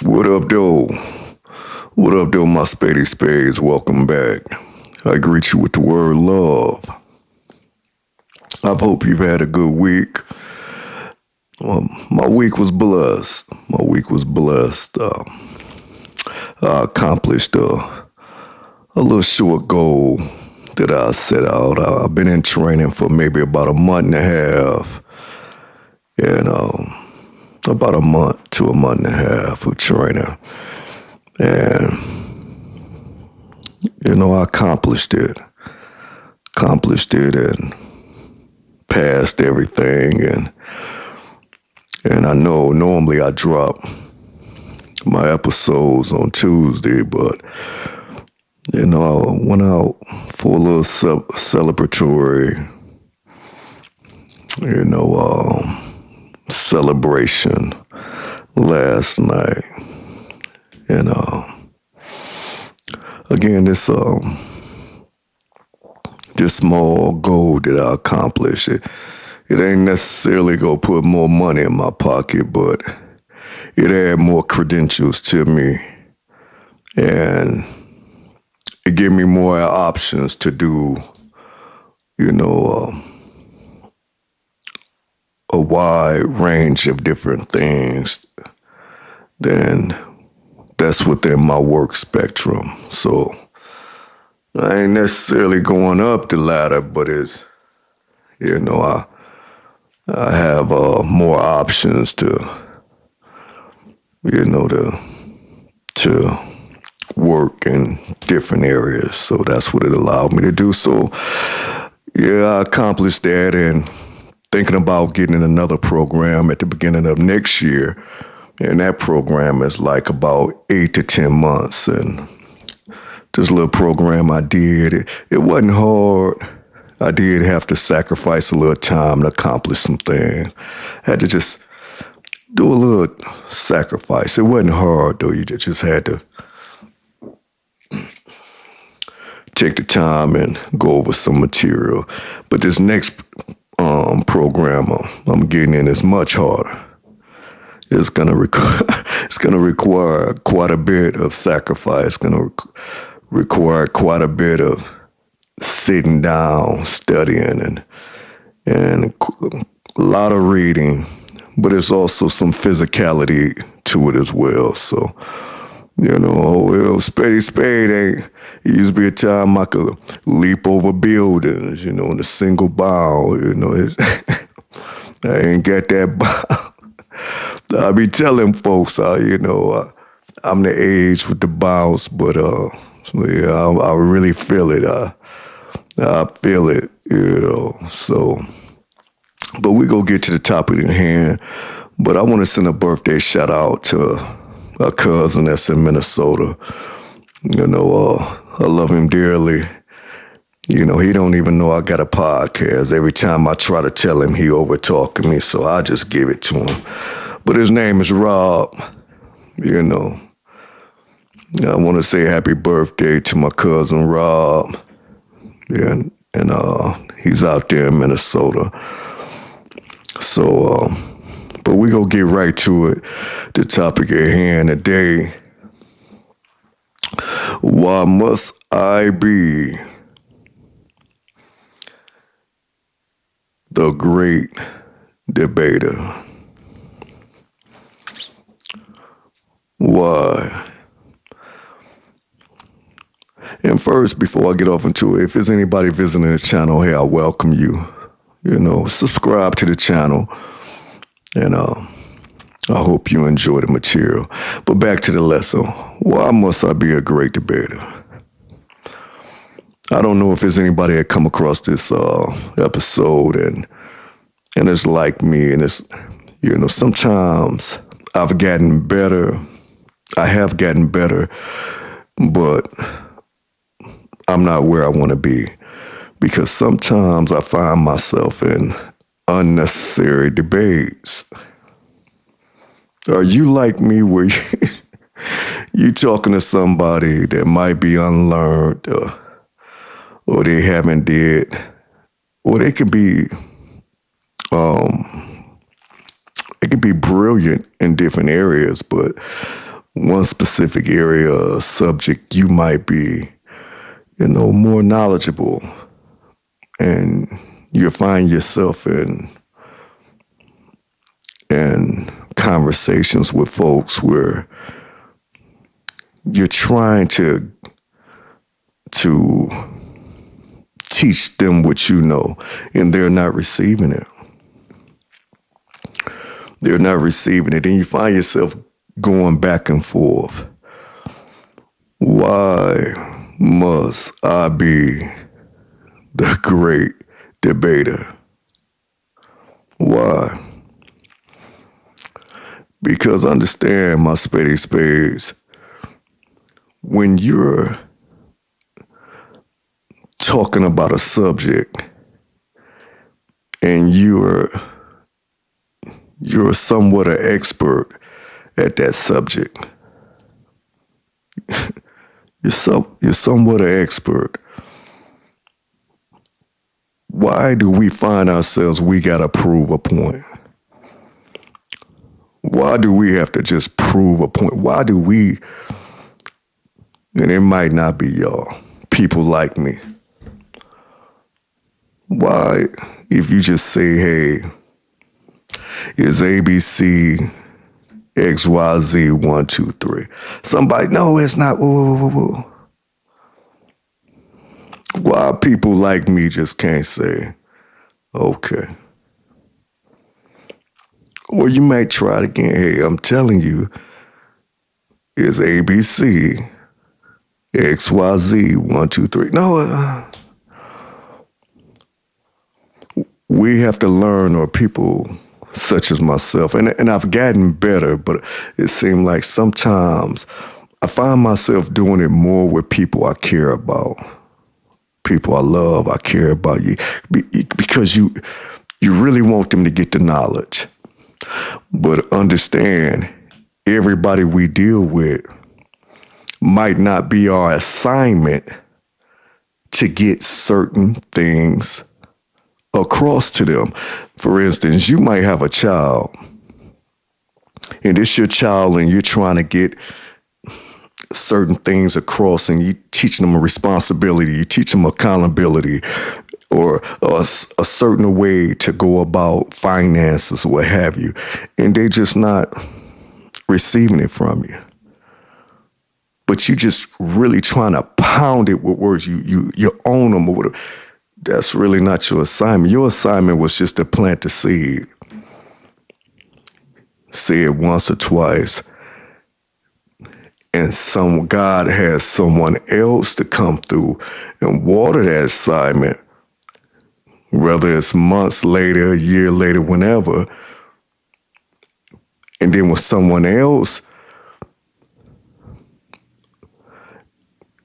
What up, though? What up, though, my spady spades? Welcome back. I greet you with the word love. I hope you've had a good week. My week was blessed. I accomplished a little short goal that I set out. I've been in training for maybe about a month and a half, and about a month to a month and a half of training. And I accomplished it and passed everything. And I know normally I drop my episodes on Tuesday, but I went out for a little celebratory, celebration last night. And again, this small goal that I accomplished, it ain't necessarily gonna put more money in my pocket, but it add more credentials to me, and it give me more options to do, a wide range of different things. Then that's within my work spectrum. So I ain't necessarily going up the ladder, but I have more options to work in different areas. So that's what it allowed me to do. So yeah, I accomplished that, and thinking about getting another program at the beginning of next year. And that program is like about 8 to 10 months. And this little program I did, it wasn't hard. I did have to sacrifice a little time to accomplish some things. I had to just do a little sacrifice. It wasn't hard, though. You just had to take the time and go over some material. But this next program I'm getting in is much harder. It's gonna require quite a bit of sacrifice. It's gonna require quite a bit of sitting down, studying, and a lot of reading. But it's also some physicality to it as well. So spade ain't. It used to be a time I could leap over buildings, in a single bound. I ain't got that bound. I be telling folks, I'm the age with the bounce, but so yeah, I really feel it. I feel it, So, but we go get to the topic in hand. But I want to send a birthday shout out to a cousin that's in Minnesota. I love him dearly. He don't even know I got a podcast. Every time I try to tell him, he overtalking me, so I just give it to him. But his name is Rob. I want to say happy birthday to my cousin Rob. Yeah, and he's out there in Minnesota. So, but we gonna get right to it. The topic at hand today. Why must I be the great debater? Why? And first, before I get off into it, if there's anybody visiting the channel, hey, I welcome you. Subscribe to the channel, and I hope you enjoy the material. But back to the lesson. Why must I be a great debater? I don't know if there's anybody that come across this episode and it's like me, and it's sometimes I've gotten better. I have gotten better, but I'm not where I want to be, because sometimes I find myself in unnecessary debates. Are you like me, where you talking to somebody that might be unlearned, or they haven't did, or they could be it could be brilliant in different areas, but one specific area or subject you might be, more knowledgeable, and you find yourself in conversations with folks where you're trying to teach them what you know, and they're not receiving it. They're not receiving it. And you find yourself going back and forth. Why must I be the great debater? Why? Because understand, my spades, when you're talking about a subject and you're somewhat an expert at that subject, you're somewhat an expert. Why do we find ourselves we gotta prove a point? Why do we have to just prove a point? Why do we, and it might not be y'all, people like me. Why, if you just say, hey, is ABC XYZ 1, 2, 3? Somebody, no, it's not. Whoa. Why people like me just can't say, okay. Or you might try it again. Hey, I'm telling you, it's ABC XYZ 1, 2, 3. No, we have to learn, or people such as myself, and I've gotten better, but it seemed like sometimes I find myself doing it more with people I care about, people I love, I care about you, because you really want them to get the knowledge. But understand, everybody we deal with might not be our assignment to get certain things across to them. For instance, you might have a child, and it's your child, and you're trying to get certain things across, and you teach them a responsibility, you teach them accountability, or a certain way to go about finances, what have you, and they're just not receiving it from you. But you just really trying to pound it with words. You own them or whatever. That's really not your assignment. Your assignment was just to plant the seed. Say it once or twice. And God has someone else to come through and water that assignment, whether it's months later, a year later, whenever. And then when someone else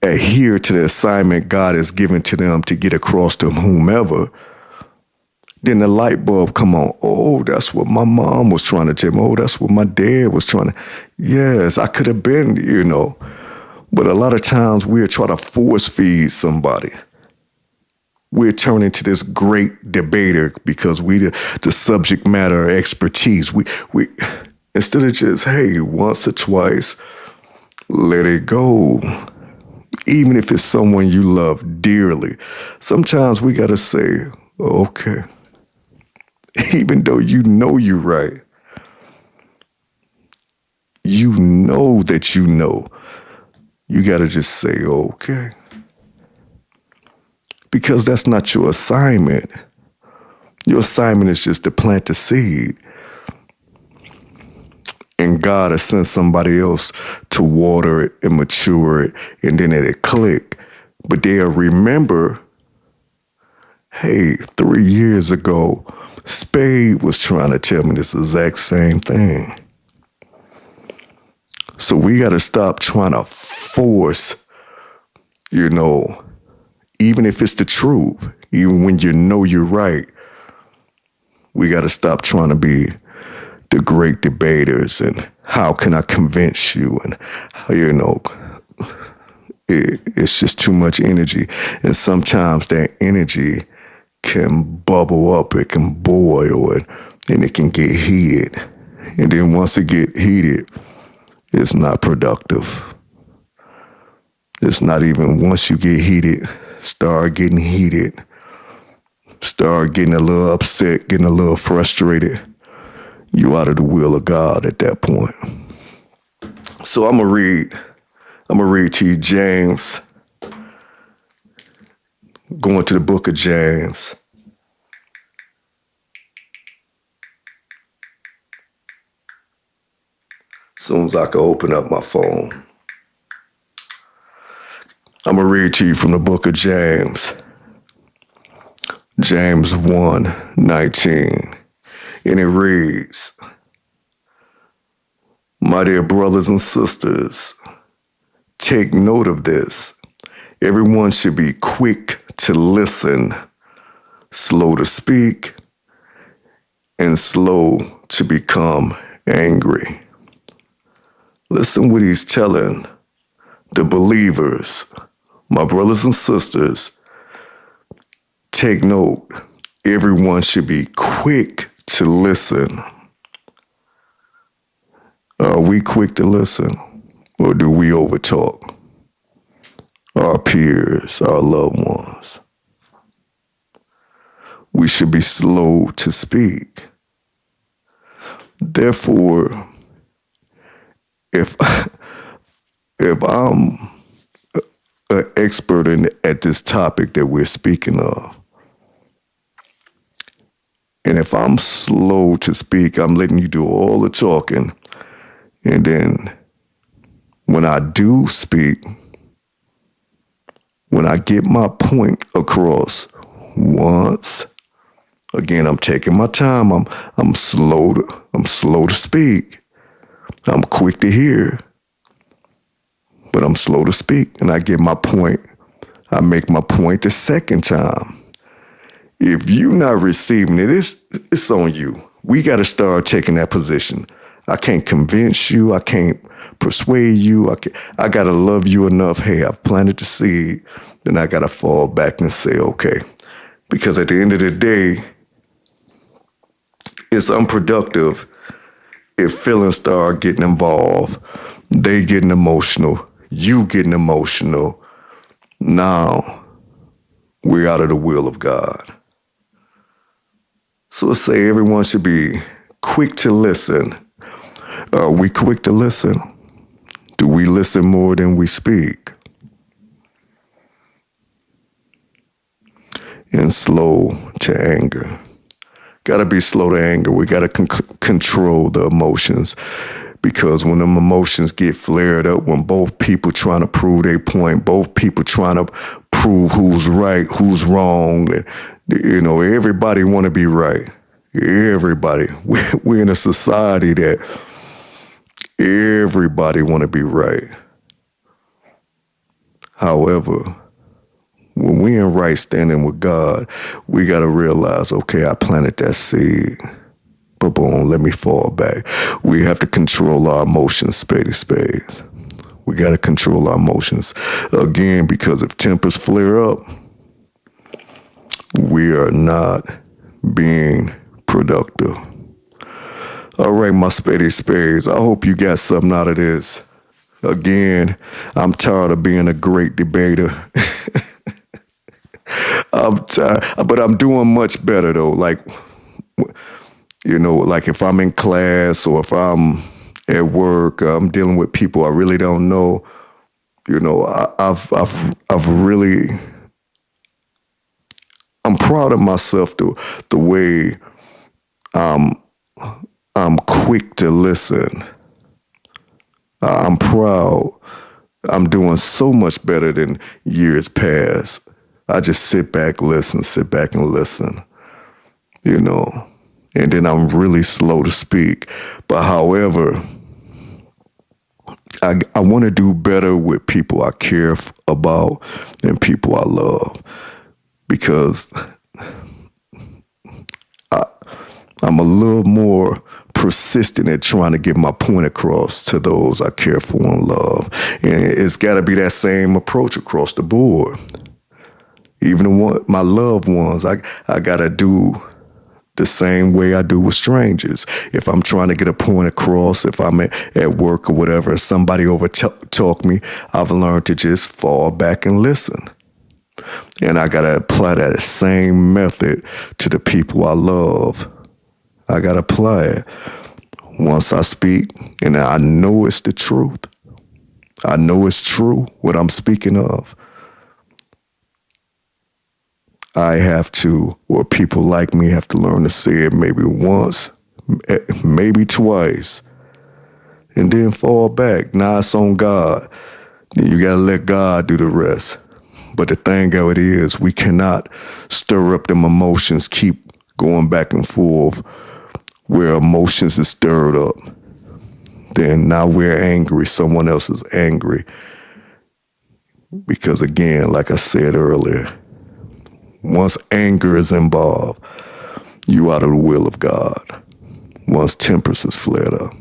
adhere to the assignment God has given to them to get across to whomever, then the light bulb come on. Oh, that's what my mom was trying to tell me. Oh, that's what my dad was trying to. Yes, I could have been, But a lot of times we'll try to force feed somebody. We're turning into this great debater because we the subject matter expertise. We instead of just, hey, once or twice, let it go. Even if it's someone you love dearly, sometimes we got to say, okay. Even though you know you're right. You know that you know. You got to just say, okay. Because that's not your assignment. Your assignment is just to plant the seed. And God has sent somebody else to water it and mature it, and then it'll click. But they'll remember, hey, 3 years ago, Spade was trying to tell me this exact same thing. So we got to stop trying to force, even if it's the truth, even when you know you're right, we got to stop trying to be the great debaters and how can I convince you, and it's just too much energy, and sometimes that energy can bubble up, it can boil, and it can get heated, and then once it get heated, It's not productive. It's not even once you get heated, start getting heated, start getting a little upset, getting a little frustrated. You out of the will of God at that point. So I'm gonna read to you James, going to the book of James. As soon as I can open up my phone. I'm gonna read to you from the book of James. James 1:19. And it reads, "My dear brothers and sisters, take note of this. Everyone should be quick to listen, slow to speak, and slow to become angry." Listen what he's telling the believers, my brothers and sisters. Take note, everyone should be quick to listen. Are we quick to listen? Or do we overtalk our peers, our loved ones? We should be slow to speak. Therefore, if I'm an expert at this topic that we're speaking of, and if I'm slow to speak, I'm letting you do all the talking, and then when I do speak, when I get my point across once, again, I'm taking my time. I'm slow to speak. I'm quick to hear, but I'm slow to speak, and I get my point. I make my point the second time. If you're not receiving it, it's on you. We got to start taking that position. I can't convince you. I can't persuade you. I got to love you enough. Hey, I've planted the seed. Then I got to fall back and say, okay. Because at the end of the day, it's unproductive if feelings start getting involved. They getting emotional. You getting emotional. Now, we're out of the will of God. So let's say everyone should be quick to listen. Are we quick to listen? Do we listen more than we speak? And slow to anger. Got to be slow to anger. We got to control the emotions, because when them emotions get flared up, when both people trying to prove their point, both people trying to prove who's right, who's wrong, and, everybody want to be right. Everybody. We're in a society that everybody want to be right. However, when we in right standing with God, we got to realize, okay, I planted that seed. But boom, let me fall back. We have to control our emotions, spades. We got to control our emotions. Again, because if tempers flare up, we are not being productive. All right, my spades. I hope you got something out of this. Again, I'm tired of being a great debater. I'm tired, but I'm doing much better though. Like if I'm in class or if I'm at work, I'm dealing with people I really don't know. I've really, I'm proud of myself the way I'm quick to listen. I'm proud. I'm doing so much better than years past. I just sit back and listen, and then I'm really slow to speak. But however, I want to do better with people I care about and people I love, because I'm a little more persistent at trying to get my point across to those I care for and love. And it's got to be that same approach across the board. Even my loved ones, I got to do the same way I do with strangers. If I'm trying to get a point across, if I'm at work or whatever, if somebody talk me, I've learned to just fall back and listen. And I got to apply that same method to the people I love. I got to apply it. Once I speak, and I know it's the truth. I know it's true what I'm speaking of. I have to, or people like me have to learn to say it maybe once, maybe twice, and then fall back. Now it's on God. You got to let God do the rest. But the thing of it is, we cannot stir up them emotions, keep going back and forth where emotions is stirred up. Then now we're angry. Someone else is angry. Because again, like I said earlier, once anger is involved, you out of the will of God. Once temperance is flared up.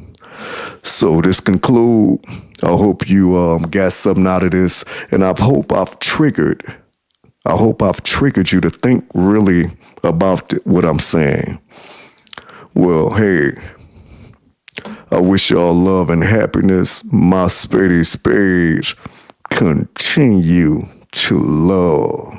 So this conclude. I hope you got something out of this, and I hope I've triggered you to think really about what I'm saying. Well, hey, I wish y'all love and happiness. My spades continue to love.